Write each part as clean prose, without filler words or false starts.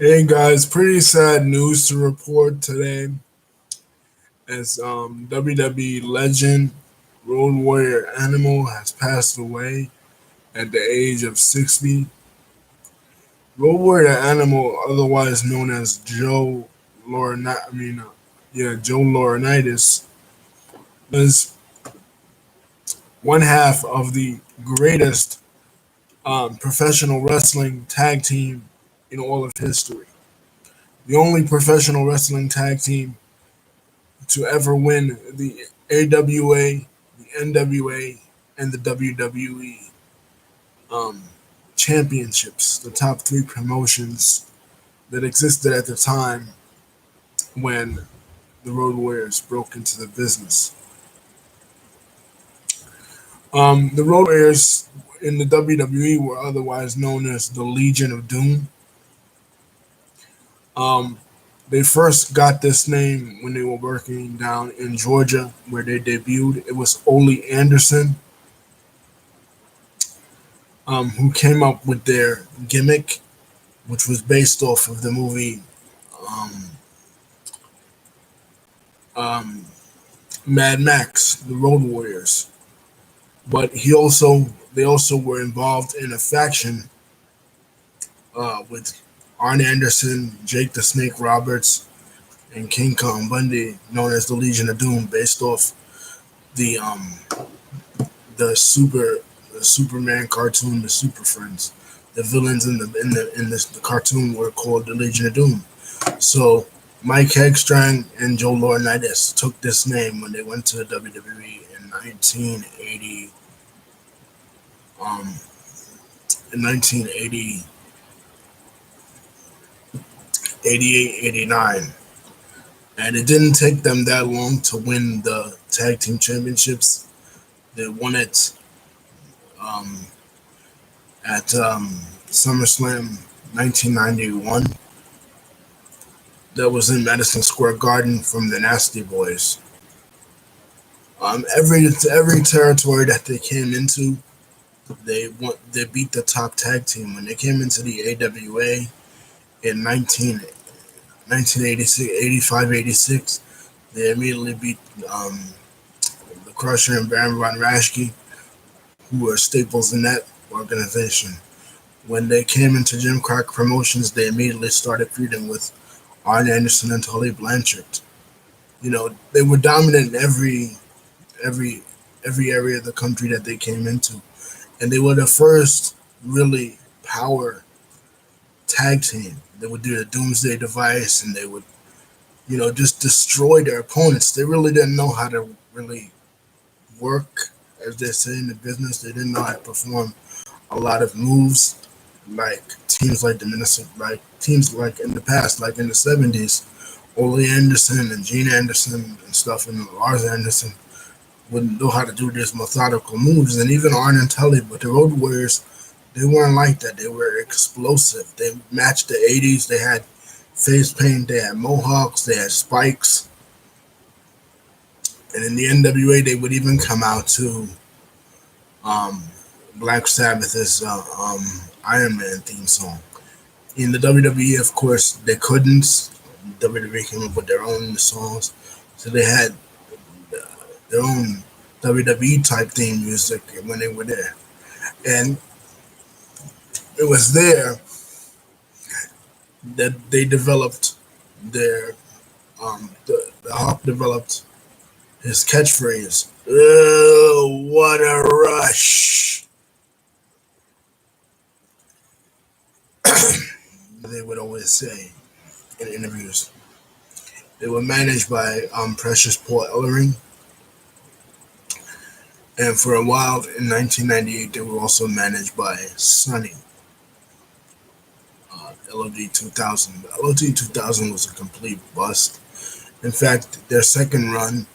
Hey guys, pretty sad news to report today as WWE legend Road Warrior Animal has passed away at the age of 60. Road Warrior Animal, otherwise known as Joe Laurinaitis, was one half of the greatest professional wrestling tag team in all of history. The only professional wrestling tag team to ever win the AWA, the NWA, and the WWE um, championships, the top three promotions that existed at the time when the Road Warriors broke into the business. The Road Warriors in the WWE were otherwise known as the Legion of Doom. Um, they first got this name when they were working down in Georgia, where they debuted. It was Ole Anderson who came up with their gimmick, which was based off of the movie um, um, Mad Max, The Road Warriors. But they also were involved in a faction with Arn Anderson, Jake the Snake Roberts, and King Kong Bundy, known as the Legion of Doom, based off the the super the Superman cartoon, the Super Friends. The villains in the cartoon were called the Legion of Doom. So Mike Hegstrand and Joe Laurinaitis took this name when they went to the WWE in 1980. Um, in 1980, 88, 89. And it didn't take them that long to win the tag team championships. They won it um, at SummerSlam 1991. That was in Madison Square Garden from the Nasty Boys. Every territory that they came into, they beat the top tag team. When they came into the AWA in 1986, 85, 86, they immediately beat the Crusher and Baron Von Raschke, who were staples in that organization. When they came into Jim Crockett Promotions, they immediately started feuding with Arn Anderson and Tully Blanchard. They were dominant in every every area of the country that they came into, and they were the first really power tag team. They would do the Doomsday Device, and they would just destroy their opponents. They really didn't know how to really work, as they say in the business. They didn't know how to perform a lot of moves like teams like in the past, like in the '70s. Ole Anderson and Gene Anderson and stuff, and Lars Anderson wouldn't know how to do these methodical moves, and even Arn and Tully. But the Road Warriors, they weren't like that. They were explosive. They matched the '80s. They had face paint. They had mohawks. They had spikes. And in the NWA, they would even come out to um, Black Sabbath's Iron Man theme song. In the WWE, of course, they couldn't. WWE came up with their own songs, so they had their own WWE type theme music when they were there. And it was there that they developed their the Hawk developed his catchphrase. Oh, what a rush! They would always say in interviews. They were managed by Precious Paul Ellering, and for a while in 1998 they were also managed by Sonny. LOD 2000. LOD 2000 was a complete bust. In fact, their second run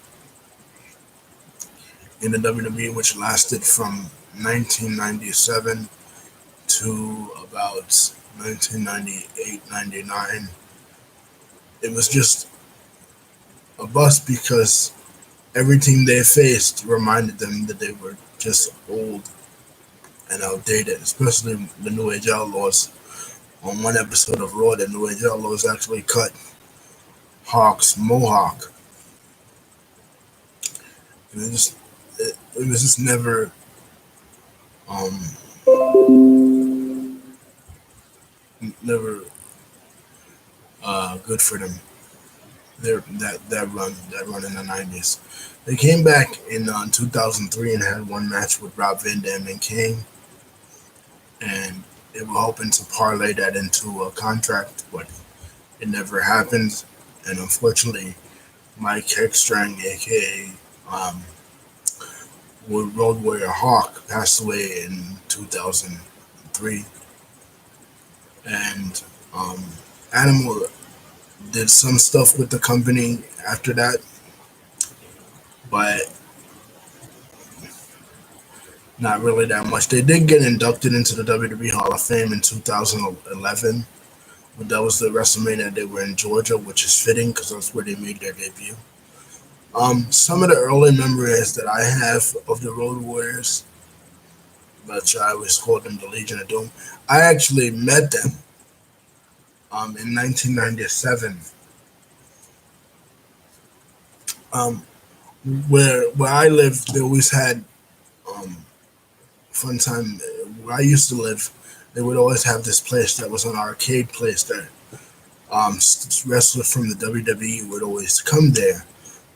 in the WWE, which lasted from 1997 to about 1998-99, it was just a bust because everything they faced reminded them that they were just old and outdated, especially the New Age Outlaws. on one episode of Raw that New Age Outlaws actually cut Hawk's mohawk. And it was just never um never good for them. That run in the 90s. They came back in 2003 and had one match with Rob Van Dam and Kane, and they were hoping to parlay that into a contract, but it never happened. And unfortunately, Mike Heckstrang, aka um, Road Warrior Hawk, passed away in 2003, and Animal did some stuff with the company after that, but not really that much. They did get inducted into the WWE Hall of Fame in 2011, but that was the WrestleMania they were in Georgia, which is fitting because that's where they made their debut. Some of the early memories that I have of the Road Warriors, but I always called them the Legion of Doom. I actually met them in 1997. Um, where I lived, they always had um, fun time. Where I used to live, they would always have this place that was an arcade place that wrestlers from the WWE would always come there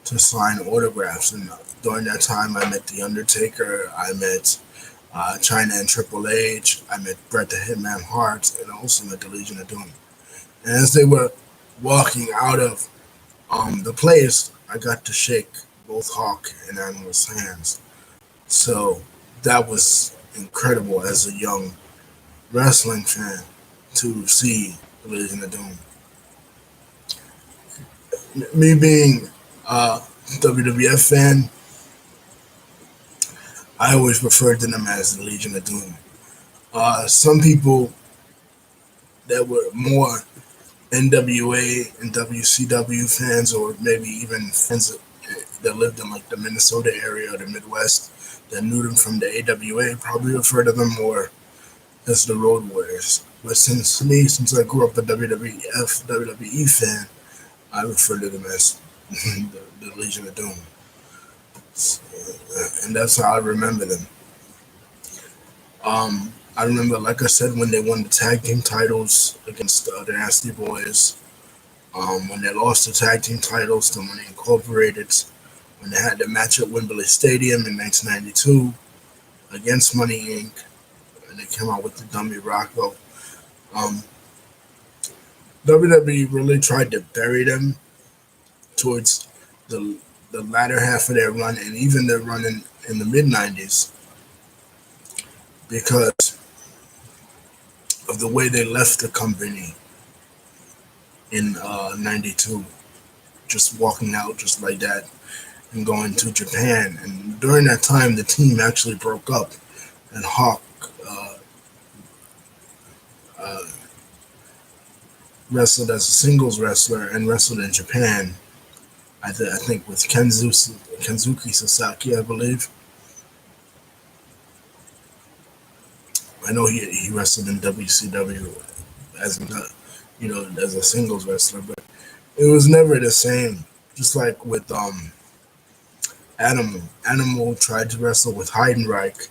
to sign autographs. And during that time, I met The Undertaker, I met China and Triple H, I met Bret the Hitman Hart, and I also met the Legion of Doom. And as they were walking out of the place, I got to shake both Hawk and Animal's hands. So that was incredible as a young wrestling fan to see the Legion of Doom. Me being a WWF fan, I always referred to them as the Legion of Doom. Some people that were more NWA and WCW fans, or maybe even fans that lived in like the Minnesota area or the Midwest that knew them from the AWA, probably refer to them more as the Road Warriors. But since I grew up a WWE fan, I refer to them as the Legion of Doom. And that's how I remember them. I remember, like I said, when they won the tag team titles against the Nasty Boys, when they lost the tag team titles to Money Incorporated, when they had the match at Wembley Stadium in 1992 against Money Inc., and they came out with the Dummy Rocco. Um, WWE really tried to bury them towards the the latter half of their run and even their run in the mid 90s because of the way they left the company in 92, just walking out just like that and going to Japan. And during that time, the team actually broke up, and Hawk uh, wrestled as a singles wrestler and wrestled in Japan. I think with Kenzuki Sasaki, I believe. I know he wrestled in WCW as as a singles wrestler, but it was never the same. Just like with Animal. Animal tried to wrestle with Heidenreich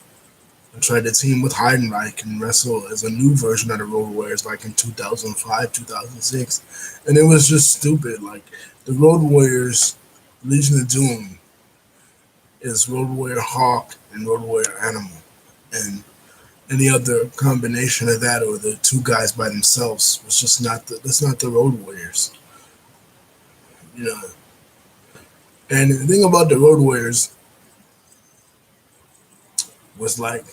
and tried to team with Heidenreich and wrestle as a new version of the Road Warriors like in 2005, 2006. And it was just stupid. Like the Road Warriors, Legion of Doom is Road Warrior Hawk and Road Warrior Animal. And any other combination of that or the two guys by themselves was just that's not the Road Warriors. You know. And the thing about the Road Warriors was like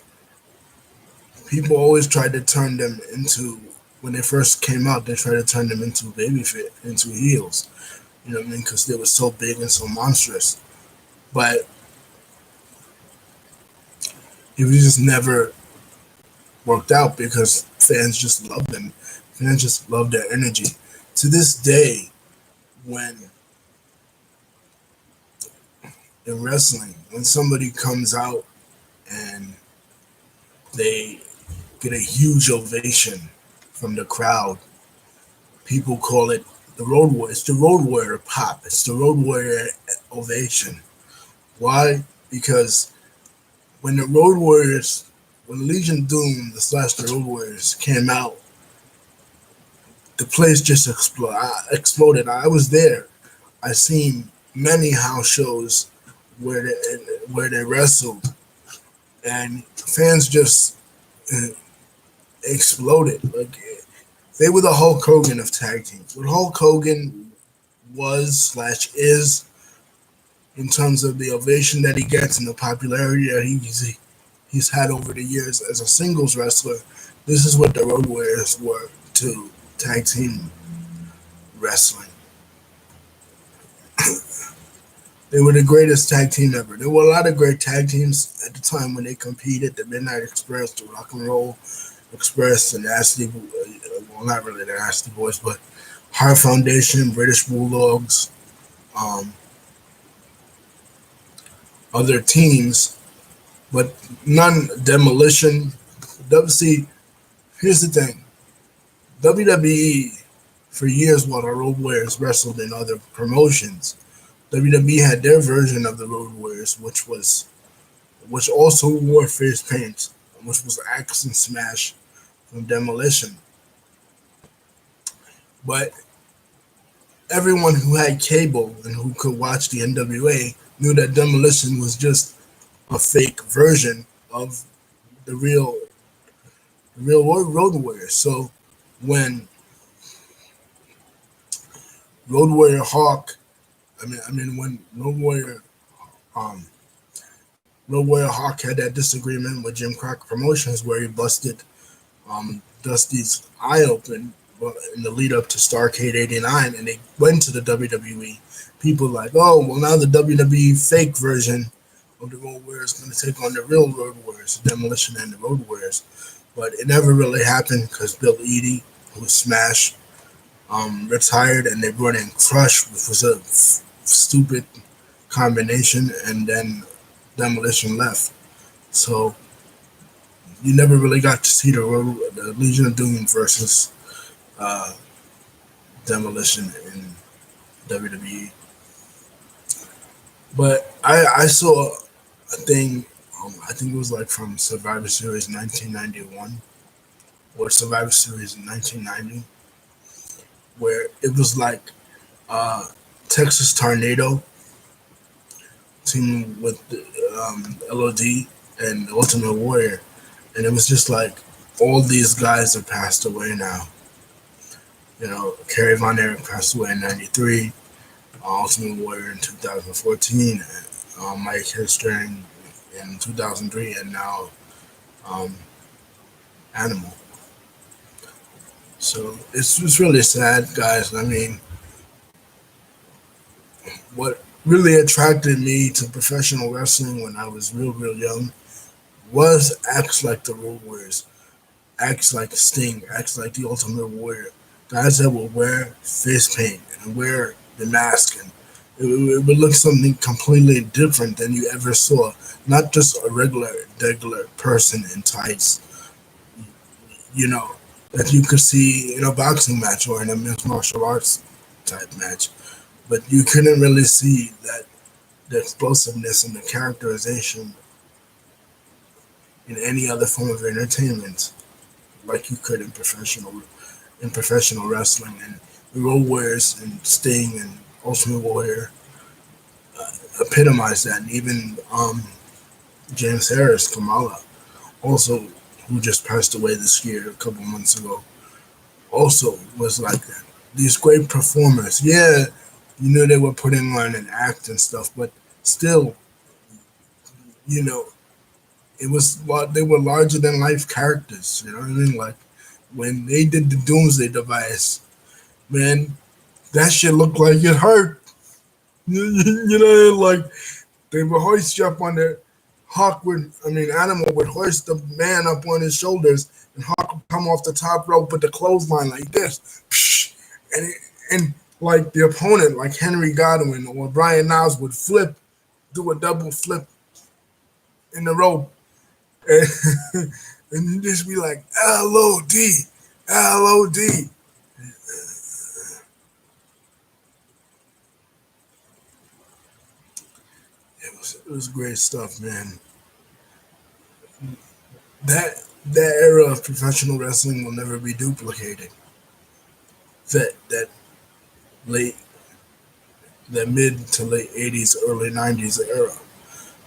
people always tried to turn them into when they first came out. They tried to turn them into into heels. You know what I mean? Because they were so big and so monstrous. But it was just never worked out because fans just loved them. Fans just loved their energy. To this day, when in wrestling, when somebody comes out and they get a huge ovation from the crowd. People call it the Road Warrior. It's the Road Warrior pop. It's the Road Warrior ovation. Why? Because when the Road Warriors, when Legion Doom, the slash the Road Warriors came out, the place just exploded. I was there. I seen many house shows where they wrestled, and fans just uh, exploded. Like they were the Hulk Hogan of tag teams. What Hulk Hogan was slash is in terms of the ovation that he gets and the popularity that he's had over the years as a singles wrestler. This is what the Road Warriors were to tag team wrestling. They were the greatest tag team ever. There were a lot of great tag teams at the time when they competed. The Midnight Express, the Rock and Roll Express, the Nasty, well, not really the Nasty Boys, but Heart Foundation, British Bulldogs, um, other teams, but none Demolition. See, here's the thing: WWE for years while the Road Warriors wrestled in other promotions, WWE had their version of the Road Warriors, which also wore face paint, which was Axe and Smash from Demolition. But everyone who had cable and who could watch the NWA knew that Demolition was just a fake version of the real Road Warrior. So when Road Warrior Hawk, I mean when um, Road Warrior Hawk had that disagreement with Jim Crockett Promotions where he busted Dusty's eye open in the lead up to Starrcade '89, and they went to the WWE. People like, oh, well, now the WWE fake version of the Road Warriors is going to take on the real Road Warriors, Demolition and the Road Warriors. But it never really happened because Bill Eadie, who was Smash, retired, and they brought in Crush, which was a stupid combination, and then Demolition left. So you never really got to see the Legion of Doom versus uh, Demolition in WWE. But I saw a thing, I think it was like from Survivor Series 1991 or Survivor Series 1990, where it was like Texas Tornado teaming with LOD and Ultimate Warrior. And it was just like all these guys have passed away now. You know, Kerry Von Erich passed away in '93, Ultimate Warrior in 2014, Mike Hister in 2003, and now um, Animal. So it's really sad, guys. I mean, what really attracted me to professional wrestling when I was real young was acts like the Road Warriors, acts like Sting, acts like the Ultimate Warrior, guys that will wear face paint and wear the mask, and it would look something completely different than you ever saw. Not just a regular person in tights, you know, that you could see in a boxing match or in a mixed martial arts type match. But you couldn't really see that the explosiveness and the characterization in any other form of entertainment like you could in professional wrestling. And the Road Warriors and Sting and Ultimate Warrior epitomize that. And even James Harris, Kamala, also, who just passed away this year, a couple months ago, also was like that. These great performers, yeah, you knew they were putting on an act and stuff, but still, you know, it was they were larger than life characters. You know what I mean? Like when they did the Doomsday Device, man, that shit looked like it hurt. You know, like they would hoist you up on their Animal would hoist the man up on his shoulders, and Hawk would come off the top rope with the clothesline like this, and like the opponent, like Henry Godwin or Brian Niles, would do a double flip in the rope, and, and you just be like LOD, LOD. It was great stuff, man. That era of professional wrestling will never be duplicated. That late, that mid to late '80s, early '90s era.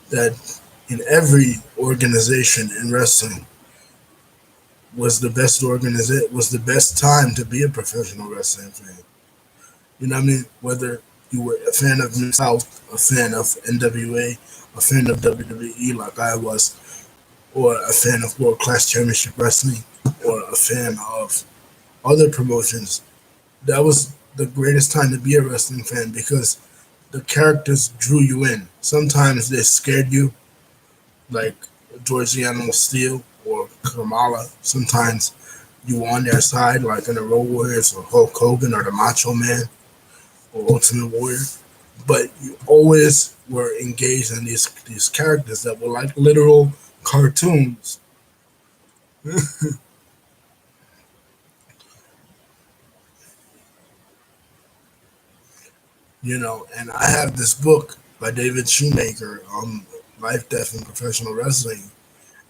That in every organization in wrestling was the best time to be a professional wrestling fan. You know what I mean? Whether you were a fan of Mid South, a fan of NWA, a fan of WWE like I was, or a fan of World Class Championship Wrestling, or a fan of other promotions, that was the greatest time to be a wrestling fan because the characters drew you in. Sometimes they scared you, like George the Animal Steel or Kamala. Sometimes you were on their side, like in the Road Warriors or Hulk Hogan or the Macho Man or Ultimate Warrior. But you always were engaged in these characters that were like literal cartoons. And I have this book by David Shoemaker, Life, Death, and Professional Wrestling,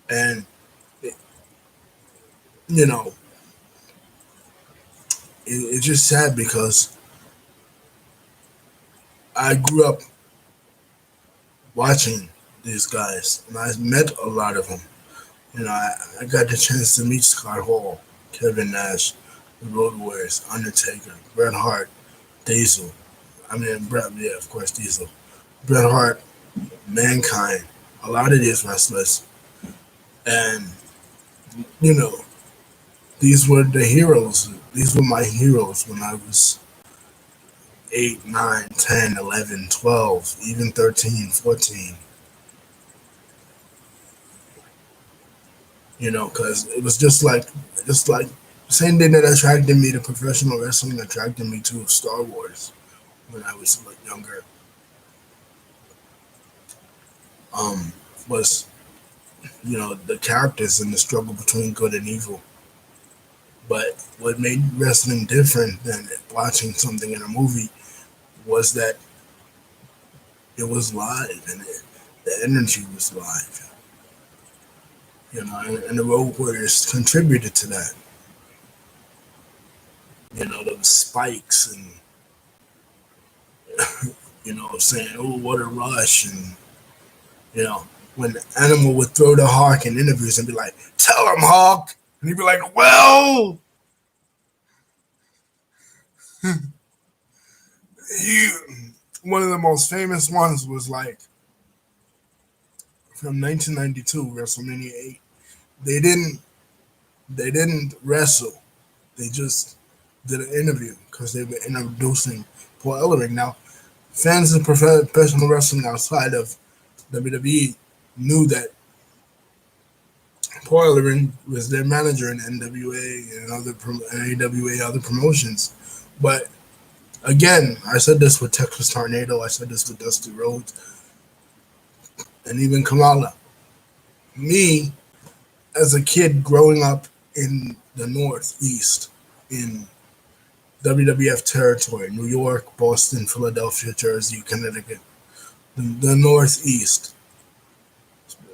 and it, you know, it's just sad because I grew up watching these guys, and I met a lot of them. I got the chance to meet Scott Hall, Kevin Nash, the Road Warriors, Undertaker, Bret Hart, Diesel. I mean, Bret, yeah, of course, Diesel. Bret Hart, Mankind, a lot of these wrestlers. And, you know, these were the heroes. These were my heroes when I was 8, 9, 10, 11, 12, even 13, 14. Because it was just like the same thing that attracted me to professional wrestling attracted me to Star Wars when I was a little younger. Um, was the characters and the struggle between good and evil. But what made wrestling different than watching something in a movie was that it was live and the energy was live. And the Road Warriors contributed to that. Those spikes and saying, "Oh, what a rush!" And when Animal would throw the Hawk in interviews and be like, "Tell him, Hawk," and he'd be like, "Well, he." One of the most famous ones was like from 1992 WrestleMania 8. They didn't they didn't wrestle. They just did an interview because they were introducing Paul Ellering. Now, fans of professional wrestling outside of WWE knew that Paul Ellering was their manager in NWA and AWA, other promotions. But again, I said this with Texas Tornado, I said this with Dusty Rhodes, and even Kamala. Me, as a kid growing up in the Northeast, in WWF territory, New York, Boston, Philadelphia, Jersey, Connecticut, the Northeast,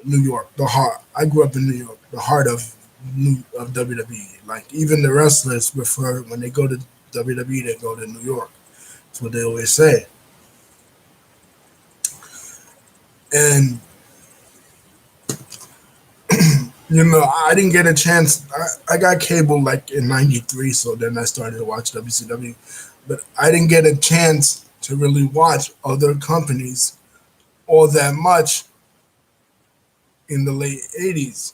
New York, the heart. I grew up in New York, the heart of WWE. Like even the wrestlers prefer when they go to WWE, they go to New York. That's what they always say. And I didn't get a chance. I got cable like in '93, so then I started to watch WCW. But I didn't get a chance to really watch other companies all that much in the late '80s.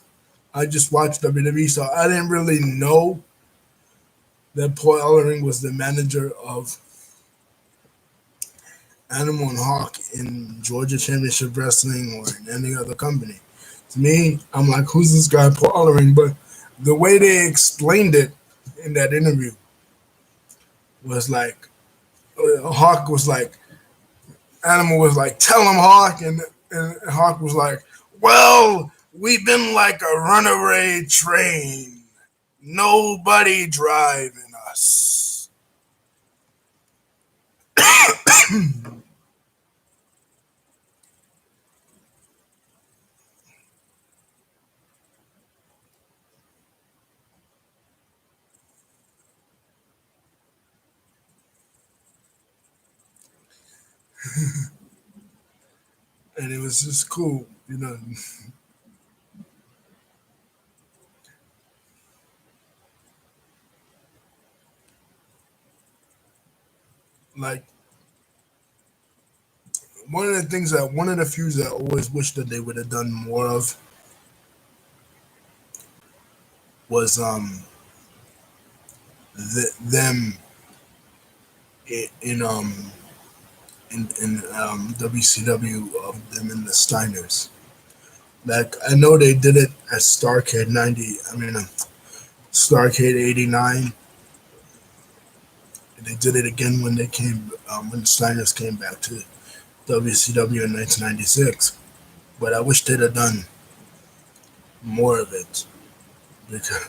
I just watched WWE, so I didn't really know that Paul Ellering was the manager of Animal and Hawk in Georgia Championship Wrestling or in any other company. To me, I'm like, who's this guy, Paul Ellering? But the way they explained it in that interview was like, Hawk was like, Animal was like, tell him, Hawk. And Hawk was like, well, we've been like a runaway train. Nobody driving us. And it was just cool, like one of the feuds that I always wish that they would have done more of was them in WCW of them and the Steiners. Like I know they did it at Starrcade '90. I mean, Starrcade '89. They did it again when they came when the Steiners came back to WCW in 1996. But I wish they'd have done more of it because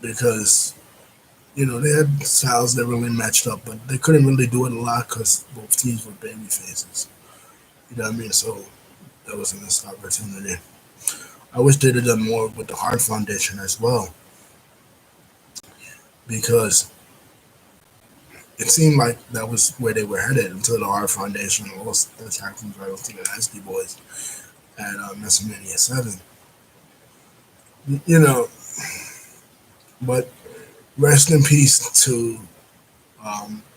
because they had styles that really matched up, but they couldn't really do it a lot because both teams were baby faces. You know what I mean? So that was a missed opportunity. I wish they'd have done more with the Hart Foundation as well because it seemed like that was where they were headed until the Hart Foundation lost the tag team titles to the Nasty Boys at WrestleMania 7. You know, but rest in peace to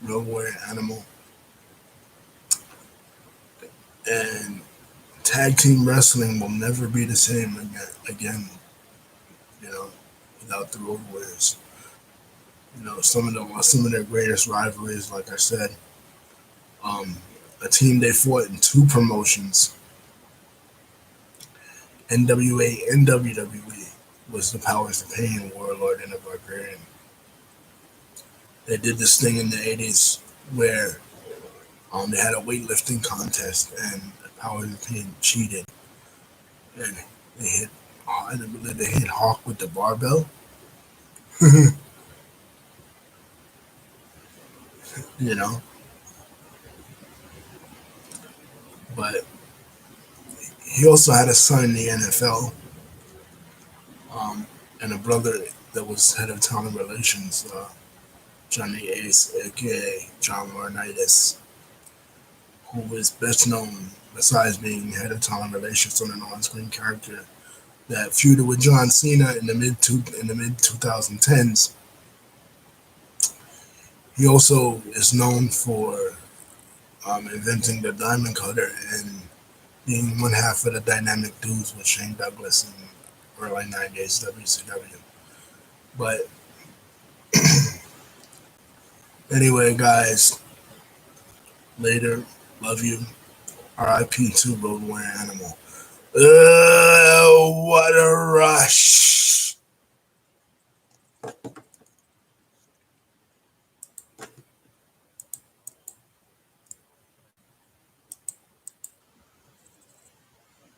Road Warrior Animal and tag team wrestling will never be the same again, you know, without the Road Warriors. Some of their greatest rivalries, like I said, um, a team they fought in two promotions, NWA and WWE, was the Powers of Pain, Warlord, and the Barbarian. They did this thing in the '80s where they had a weightlifting contest, and the Powers of Pain cheated, and they hit, I believe they hit Hawk with the barbell. you know, but he also had a son in the NFL, and a brother that was head of talent relations, Johnny Ace, aka John Laurinaitis, who was best known, besides being head of talent relations on an on-screen character that feuded with John Cena in the mid 2010s. He also is known for inventing the diamond cutter and being one half of the dynamic dudes with Shane Douglas in early '90s WCW. But anyway, guys, later, love you. R.I.P. to Road Warrior Animal. What a rush!